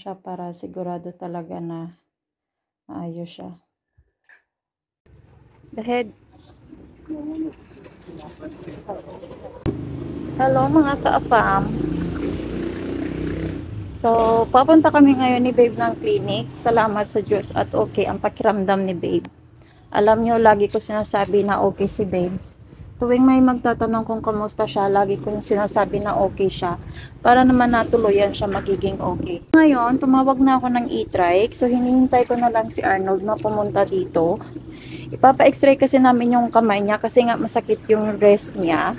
siya para sigurado talaga na maayos siya. The head. Hello mga ka-afam. So, papunta kami ngayon ni Babe ng clinic. Salamat sa Diyos at okay ang pakiramdam ni Babe. Alam nyo, lagi ko sinasabi na okay si Babe. Tuwing may magtatanong kung kamusta siya, lagi ko sinasabi na okay siya. Para naman natuluyan siya magiging okay. Ngayon, tumawag na ako ng e-trike. So, hinihintay ko na lang si Arnold na pumunta dito. Ipapa-x-ray kasi namin yung kamay niya kasi nga masakit yung wrist niya.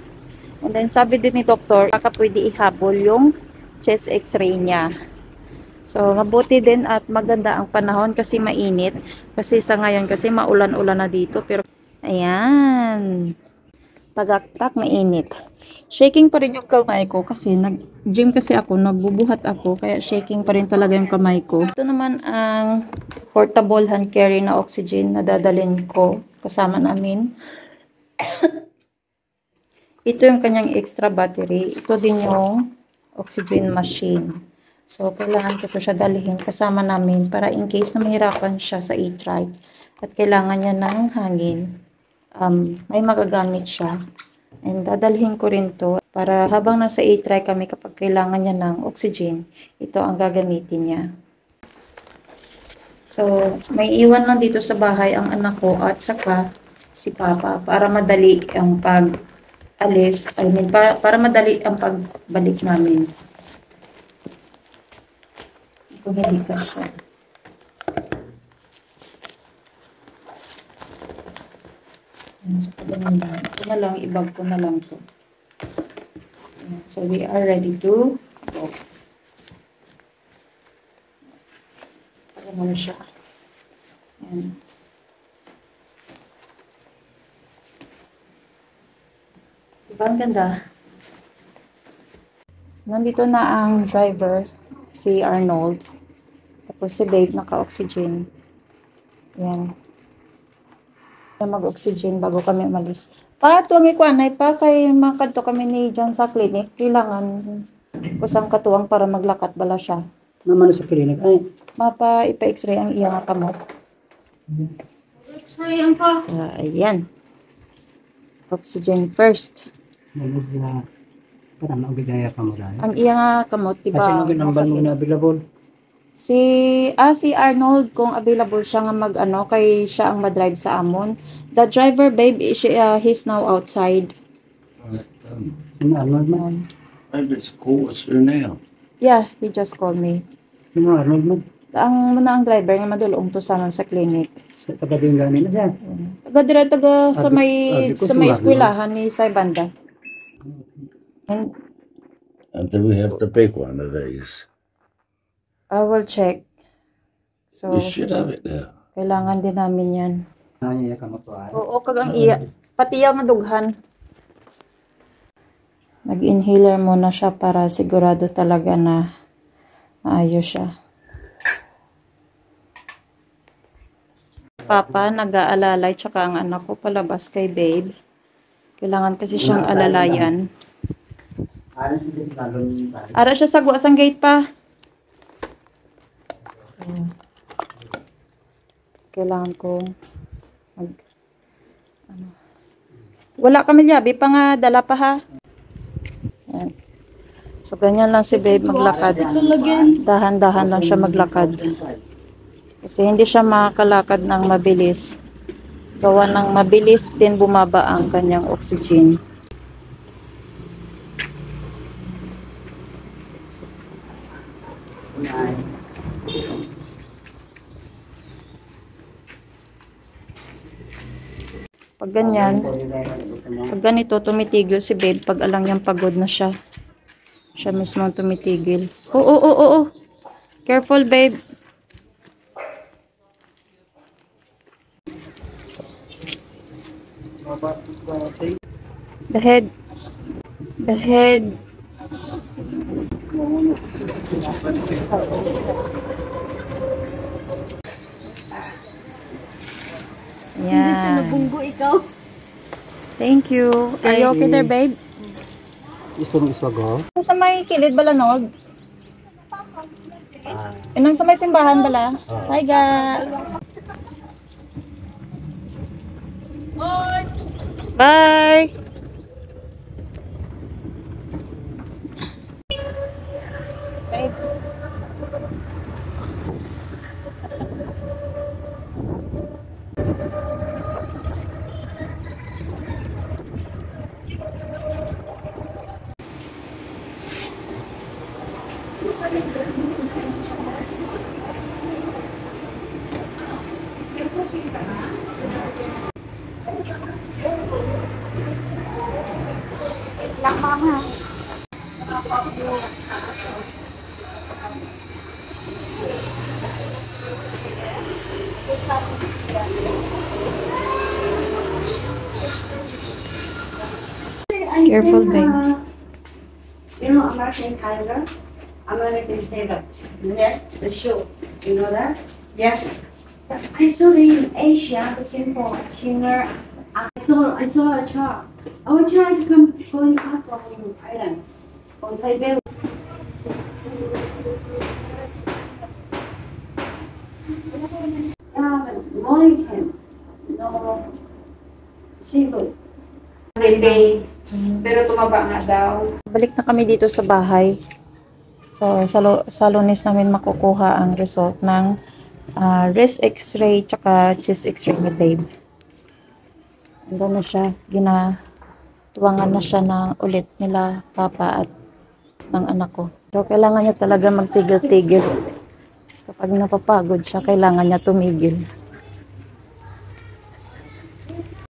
And then, sabi din ni doktor, baka pwede ihabol yung chest x-ray niya. So, mabuti din at maganda ang panahon kasi mainit. Kasi sa ngayon, kasi maulan-ulan na dito. Pero, ayan. Tagaktak, mainit. Shaking pa rin yung kamay ko kasi nag-gym kasi ako, nagbubuhat ako. Kaya shaking pa rin talaga yung kamay ko. Ito naman ang portable hand carry na oxygen na dadalhin ko kasama namin. Ito yung kanyang extra battery. Ito din yung oxygen machine. So, kailangan ko ito siya dalhin kasama namin para in case na mahirapan siya sa e-trike at kailangan niya ng hangin. May magagamit siya. And dadalhin ko rin to para habang nasa e-trike kami kapag kailangan niya ng oxygen, ito ang gagamitin niya. So, may iwan lang dito sa bahay ang anak ko at saka si Papa para madali ang pag-alis. Para madali ang pagbalik namin. Kung hindi ka siya. So, ito na lang, ibag ko na lang to. So, we are ready to go. Ano siya. Ayan. Diba ang ganda? Nandito na ang driver, si Arnold. Tapos si Babe naka-oxygen. Ayan. Mag-oxygen bago kami umalis. Pa, tuwang ikuanay pa kay makadto kami ni John sa clinic. Kailangan kusang katuwang para maglakat bala siya. Naman sa clinic ay. Mapa ipa-x-ray ang iyang kamot. X-ray ang pa. So, ayan. Oxygen first. Para maugidaya ka mo dahil. Ang iyang kamot, diba? Kasi nung ginambal mo na available. Si Arnold, kung available siya nga mag-ano, kay siya ang madrive sa amon. The driver, babe, he's now outside. Ano Arnold mo? I just call what's your name? Yeah, he just called me. Ano Arnold mo? Ang driver nga madulong to sa clinic. Sa taga-dingganin na siya. Taga sa may eskwelahan ni Saibanda. And then we have to pick one of these. I will check. So, You should have it there. kailangan din namin yan. Ay, ka mo to ay. Oo, kagang iya. Pati yaw madughan. Nag-inhaler muna siya para sigurado talaga na maayos siya. Papa, nag-aalalay, tsaka ang anak ko palabas kay Babe. Kailangan kasi siyang alalayan. Ara siya sa guwasang gate pa. So, kailangan ko wala kami liyabi pa nga, dala pa ha. Yan. So, ganyan lang si Babe maglakad. Dahan-dahan lang siya maglakad. Kasi hindi siya makakalakad ng mabilis. Gawa ng mabilis din bumaba ang kanyang oxygen. Pag ganyan, pag ganito, tumitigil si Babe pag alang niyang pagod na siya. Siya mismo ang tumitigil. Oo. Careful, Babe. The head. Hindi siya nabunggo ikaw. Thank you. Are you okay there, babe? Gusto mong iswago? Sa may kilid balanog. Ah. Inang sa may simbahan bala. Hi, ga. Bye. Bye. Careful, babe. You know American Tiger? American Tailor. Yes. The show. You know that? Yes. I saw it in Asia looking for a singer. I saw a child. Our child is going up from Thailand. On Taipei. Morning time. No. Single. Pero tumaba nga daw. Balik na kami dito sa bahay. So, sa Lunes namin makukuha ang result ng wrist x-ray tsaka chest x-ray ni babe. Ando na siya. Ginatuwangan na siya ng ulit nila papa at ng anak ko. So, kailangan niya talaga magtigil-tigil. Kapag napapagod siya, kailangan niya tumigil.